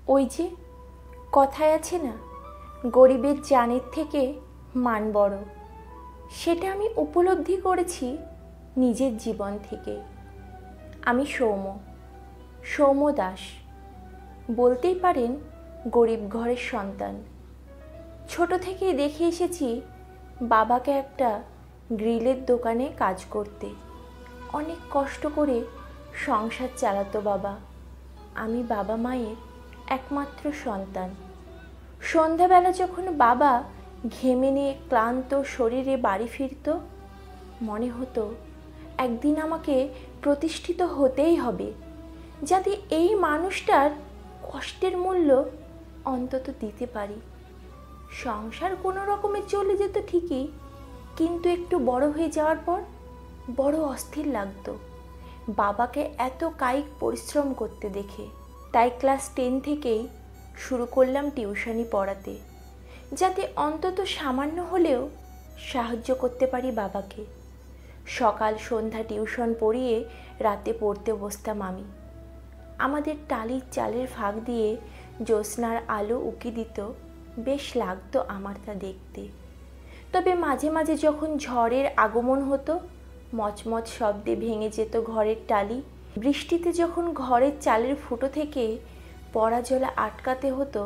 ওই যে কথায় আছে না, গরিবের জানের থেকে মান বড়। সেটা আমি উপলব্ধি করেছি নিজের জীবন থেকে। আমি সৌম্য দাস, বলতেই পারেন গরিব ঘরের সন্তান। ছোট থেকেই দেখে এসেছি বাবাকে একটা গ্রিলের দোকানে কাজ করতে। অনেক কষ্ট করে সংসার চালাতো বাবা। আমি বাবা মায়ের একমাত্র সন্তান। সন্ধ্যাবেলা যখন বাবা ঘেমে নিয়ে ক্লান্ত শরীরে বাড়ি ফিরত, মনে হতো একদিন আমাকে প্রতিষ্ঠিত হতেই হবে, যাতে এই মানুষটার কষ্টের মূল্য অন্তত দিতে পারি। সংসার কোনো রকমে চলে যেত ঠিকই, কিন্তু একটু বড় হয়ে যাওয়ার পর বড় অস্থির লাগতো বাবাকে এত কায়িক পরিশ্রম করতে দেখে। তাই ক্লাস 10 থেকেই শুরু করলাম টিউশনি পড়াতে, যাতে অন্তত সামান্য হলেও সাহায্য করতে পারি বাবাকে। সকাল সন্ধ্যা টিউশন পড়িয়ে রাতে পড়তে বসতাম আমি। আমাদের টালির চালের ফাঁক দিয়ে জ্যোৎস্নার আলো উকি দিত, বেশ লাগতো আমার তা দেখতে। তবে মাঝে মাঝে যখন ঝড়ের আগমন হতো, মচমচ শব্দে ভেঙে যেত ঘরের টালি। বৃষ্টিতে যখন ঘরের চালের ফুটো থেকে পড়া জলে আটকাতে হতো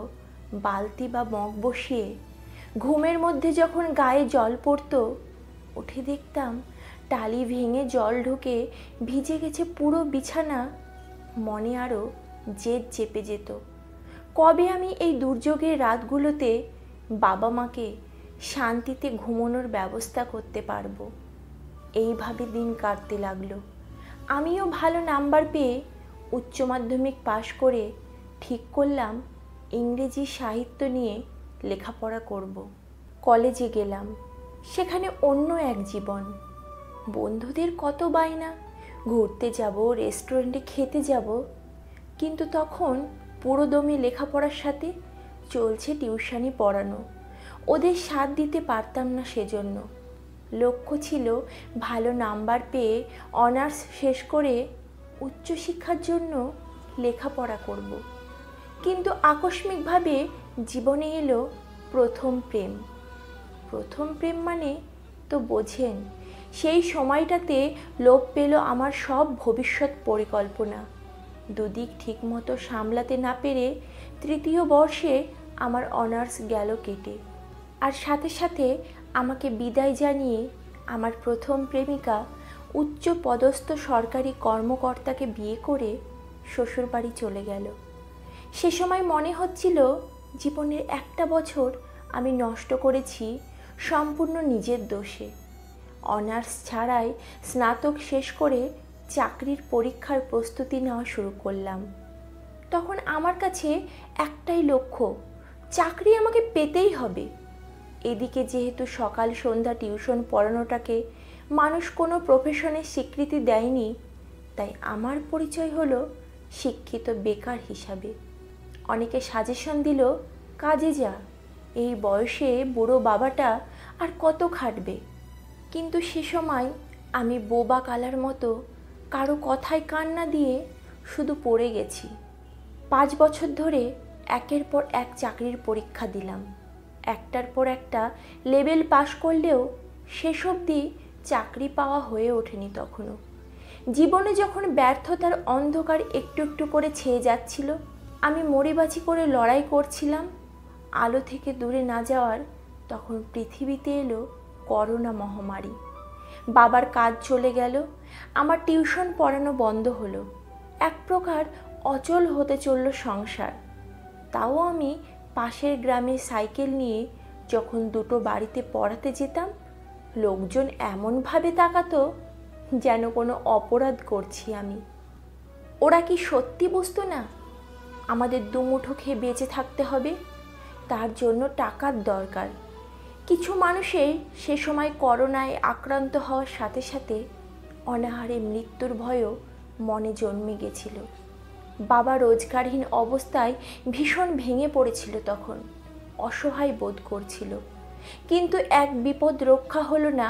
বালতি বা মগ বসিয়ে, ঘুমের মধ্যে যখন গায়ে জল পড়তো, উঠে দেখতাম টালি ভেঙে জল ঢুকে ভিজে গেছে পুরো বিছানা। মনে আরও জেদ চেপে যেত, কবে আমি এই দুর্যোগের রাতগুলোতে বাবা মাকে শান্তিতে ঘুমানোর ব্যবস্থা করতে পারবো। এইভাবে দিন কাটতে লাগলো। আমিও ভালো নাম্বার পেয়ে উচ্চ মাধ্যমিক পাশ করে ঠিক করলাম ইংরেজি সাহিত্য নিয়ে লেখাপড়া করব। কলেজে গেলাম, সেখানে অন্য এক জীবন। বন্ধুদের কত বায়না, ঘুরতে যাব, রেস্টুরেন্টে খেতে যাব, কিন্তু তখন পুরোদমে লেখাপড়ার সাথে চলছে টিউশনি পড়ানো। ওদের সাথ দিতে পারতাম না, সেজন্য লক্ষ্য ছিল ভালো নাম্বার পেয়ে অনার্স শেষ করে উচ্চশিক্ষার জন্য লেখাপড়া করব। কিন্তু আকস্মিকভাবে জীবনে এলো প্রথম প্রেম। প্রথম প্রেম মানে তো বোঝেন, সেই সময়টাতে লোপ পেল আমার সব ভবিষ্যৎ পরিকল্পনা। দুদিক ঠিকমতো সামলাতে না পেরে তৃতীয় বর্ষে আমার অনার্স গেল কেটে। আর সাথে সাথে আমাকে বিদায় জানিয়ে আমার প্রথম প্রেমিকা উচ্চ পদস্থ সরকারি কর্মকর্তাকে বিয়ে করে শ্বশুরবাড়ি চলে গেল। সে সময় মনে হচ্ছিল জীবনের একটা বছর আমি নষ্ট করেছি সম্পূর্ণ নিজের দোষে। অনার্স ছাড়াই স্নাতক শেষ করে চাকরির পরীক্ষার প্রস্তুতি নেওয়া শুরু করলাম। তখন আমার কাছে একটাই লক্ষ্য, চাকরি আমাকে পেতেই হবে। এদিকে যেহেতু সকাল সন্ধ্যা টিউশন পড়ানোটাকে মানুষ কোনো প্রফেশনের স্বীকৃতি দেয়নি, তাই আমার পরিচয় হলো শিক্ষিত বেকার হিসাবে। অনেকে সাজেশন দিল, কাজে যা, এই বয়সে বুড়ো বাবাটা আর কত খাটবে। কিন্তু সে সময় আমি বোবা কালার মতো কারো কথায় কান না দিয়ে শুধু পড়ে গেছি। 5 বছর ধরে একের পর এক চাকরির পরীক্ষা দিলাম। একটার পর একটা লেভেল পাশ করলেও শেষ অবধি চাকরি পাওয়া হয়ে ওঠেনি তখনও। জীবনে যখন ব্যর্থতার অন্ধকার একটু একটু করে ছেয়ে যাচ্ছিল, আমি মরিবাজি করে লড়াই করছিলাম আলো থেকে দূরে না যাওয়ার, তখন পৃথিবীতে এলো করোনা মহামারী। বাবার কাজ চলে গেল, আমার টিউশন পড়ানো বন্ধ হলো। এক প্রকার অচল হতে চলল সংসার। তাও আমি পাশের গ্রামে সাইকেল নিয়ে যখন দুটো বাড়িতে পড়াতে যেতাম, লোকজন এমনভাবে তাকাতো যেন কোনো অপরাধ করছি আমি। ওরা কি সত্যি বুঝতো না আমাদের দুমুঠো খেয়ে বেঁচে থাকতে হবে, তার জন্য টাকার দরকার। কিছু মানুষের সে সময় করোনায় আক্রান্ত হওয়ার সাথে সাথে অনাহারে মৃত্যুর ভয়ও মনে জন্মে গেছিল। বাবা রোজগারহীন অবস্থায় ভীষণ ভেঙে পড়েছিল, তখন অসহায় বোধ করছিল। কিন্তু এক বিপদ রক্ষা হলো না,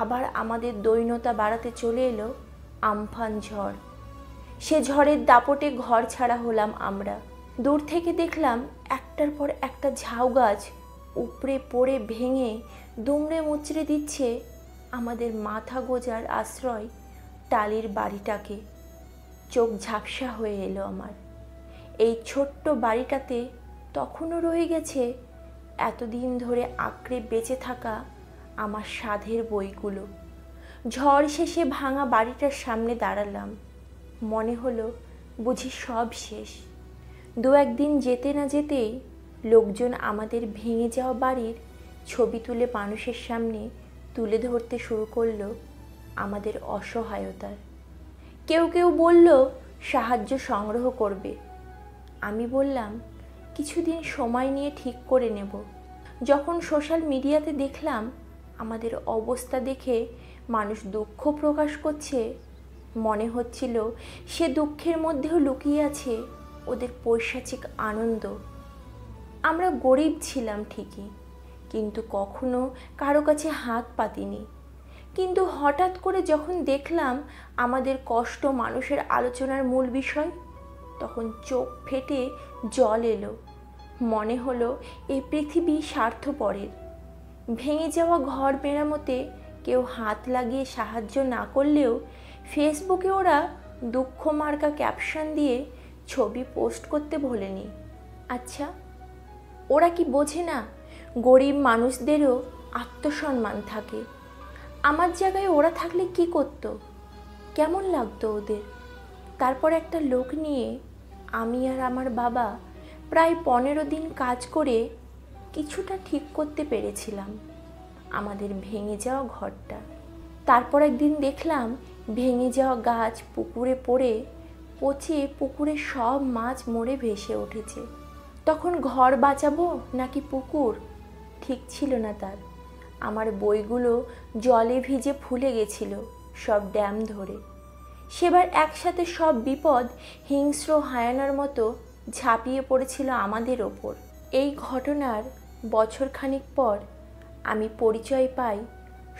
আবার আমাদের দৈন্যতা বাড়াতে চলে এলো আমফান ঝড়। সে ঝড়ের দাপটে ঘর ছাড়া হলাম আমরা। দূর থেকে দেখলাম একটার পর একটা ঝাউ গাছ উপড়ে পড়ে ভেঙে দুমড়ে মুচড়ে দিচ্ছে আমাদের মাথা গোজার আশ্রয় টালির বাড়িটাকে। চোখ ঝাপসা হয়ে এলো আমার। এই ছোট্ট বাড়িটাতে তখনও রয়ে গেছে এতদিন ধরে আঁকড়ে বেঁচে থাকা আমার সাধের বইগুলো। ঝড় শেষে ভাঙা বাড়িটার সামনে দাঁড়ালাম। মনে হলো বুঝি সব শেষ। দু একদিন যেতে না যেতেই লোকজন আমাদের ভেঙে যাওয়া বাড়ির ছবি তুলে মানুষের সামনে তুলে ধরতে শুরু করলো আমাদের অসহায়তার। কেউ কেউ বলল সাহায্য সংগ্রহ করবে। আমি বললাম কিছুদিন সময় নিয়ে ঠিক করে নেব। যখন সোশ্যাল মিডিয়াতে দেখলাম আমাদের অবস্থা দেখে মানুষ দুঃখ প্রকাশ করছে, মনে হচ্ছিল সে দুঃখের মধ্যেও লুকিয়ে আছে ওদের পৈশাচিক আনন্দ। আমরা গরিব ছিলাম ঠিকই, কিন্তু কখনো কারো কাছে হাত পাতিনি। কিন্তু হঠাৎ করে যখন দেখলাম আমাদের কষ্ট মানুষের আলোচনার মূল বিষয়, তখন চোখ ফেটে জল এলো। মনে হলো এই পৃথিবী স্বার্থপরের। ভেঙে যাওয়া ঘর মেরামতে কেউ হাত লাগিয়ে সাহায্য না করলেও ফেসবুকে ওরা দুঃখ মার্কা ক্যাপশন দিয়ে ছবি পোস্ট করতে ভোলেনি। আচ্ছা, ওরা কি বোঝে না গরিব মানুষদেরও আত্মসম্মান থাকে? আমার জায়গায় ওরা থাকলে কি করতো, কেমন লাগতো ওদের? তারপর একটা লোক নিয়ে আমি আর আমার বাবা প্রায় 15 দিন কাজ করে কিছুটা ঠিক করতে পেরেছিলাম আমাদের ভেঙে যাওয়া ঘরটা। তারপর একদিন দেখলাম ভেঙে যাওয়া গাছ পুকুরে পড়ে পচে পুকুরে সব মাছ মরে ভেসে উঠেছে। তখন ঘর বাঁচাবো নাকি পুকুর ঠিক ছিল না তার। আমার বইগুলো জলে ভিজে ফুলে গেছিল সব ড্যাম ধরে। সেবার একসাথে সব বিপদ হিংস্র হায়ানার মতো ঝাঁপিয়ে পড়েছিল আমাদের ওপর। এই ঘটনার বছরখানেক পর আমি পরিচয় পাই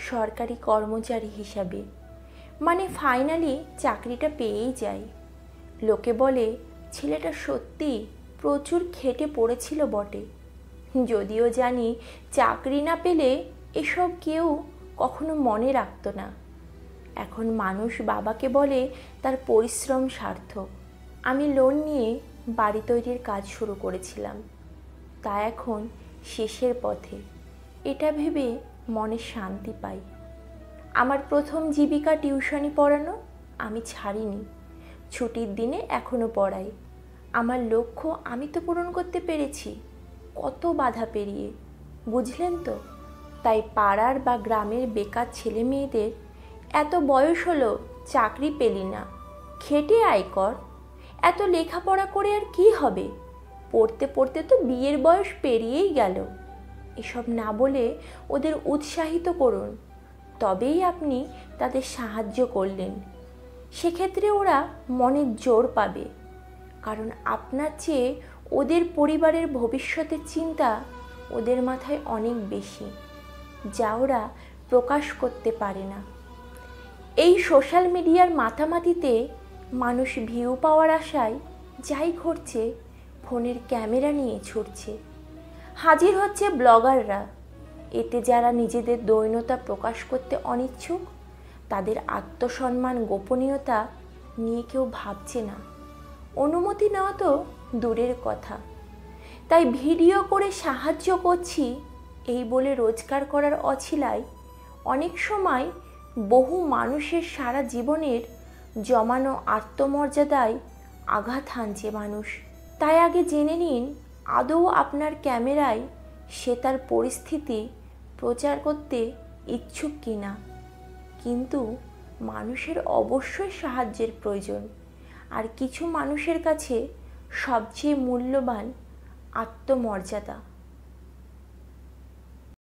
সরকারি কর্মচারী হিসাবে। মানে ফাইনালি চাকরিটা পেয়েই যাই। লোকে বলে ছেলেটা সত্যি প্রচুর খেটে পড়েছিল বটে। যদিও জানি চাকরি না পেলে এসব কেউ কখনো মনে রাখতো না। এখন মানুষ বাবাকে বলে তার পরিশ্রম সার্থক। আমি লোন নিয়ে বাড়ি তৈরির কাজ শুরু করেছিলাম, তা এখন শেষের পথে। এটা ভেবে মনে শান্তি পাই। আমার প্রথম জীবিকা টিউশনি পড়ানো। আমি ছাড়িনি, ছুটির দিনে এখনও পড়াই। আমার লক্ষ্য আমি তো পূরণ করতে পেরেছি, কত বাধা পেরিয়ে, বুঝলেন তো? তাই পাড়ার বা গ্রামের বেকার ছেলে মেয়েদের এত বয়স হলো চাকরি পেলি না, খেটে আয় কর। এত লেখাপড়া করে আর কি হবে, পড়তে পড়তে তো বিয়ের বয়স পেরিয়েই গেল। এসব না বলে ওদের উৎসাহিত করুন, তবেই আপনি তাদের সাহায্য করলেন। সেক্ষেত্রে ওরা মনের জোর পাবে, কারণ আপনার চেয়ে ওদের পরিবারের ভবিষ্যতের চিন্তা ওদের মাথায় অনেক বেশি, যা ওরা প্রকাশ করতে পারে না। এই সোশ্যাল মিডিয়ার মাতামাতিতে মানুষ ভিউ পাওয়ার আশায় যাই ঘটছে ফোনের ক্যামেরা নিয়ে ছুটছে। হাজির হচ্ছে ব্লগাররা। এতে যারা নিজেদের দৈন্যতা প্রকাশ করতে অনিচ্ছুক, তাদের আত্মসম্মান গোপনীয়তা নিয়ে কেউ ভাবছে না। অনুমতি নেওয়া তো দূরের কথা। তাই ভিডিও করে সাহায্য করছি এই বলে রোজগার করার অছিলায় অনেক সময় বহু মানুষের সারা জীবনের জমানো আত্মমর্যাদায় আঘাত হানছে মানুষ। তাই আগে জেনে নিন আদৌ আপনার ক্যামেরায় সে তার পরিস্থিতি প্রচার করতে ইচ্ছুক কিনা। কিন্তু মানুষের অবশ্যই সাহায্যের প্রয়োজন, আর কিছু মানুষের কাছে সবচেয়ে মূল্যবান আত্মমর্যাদা।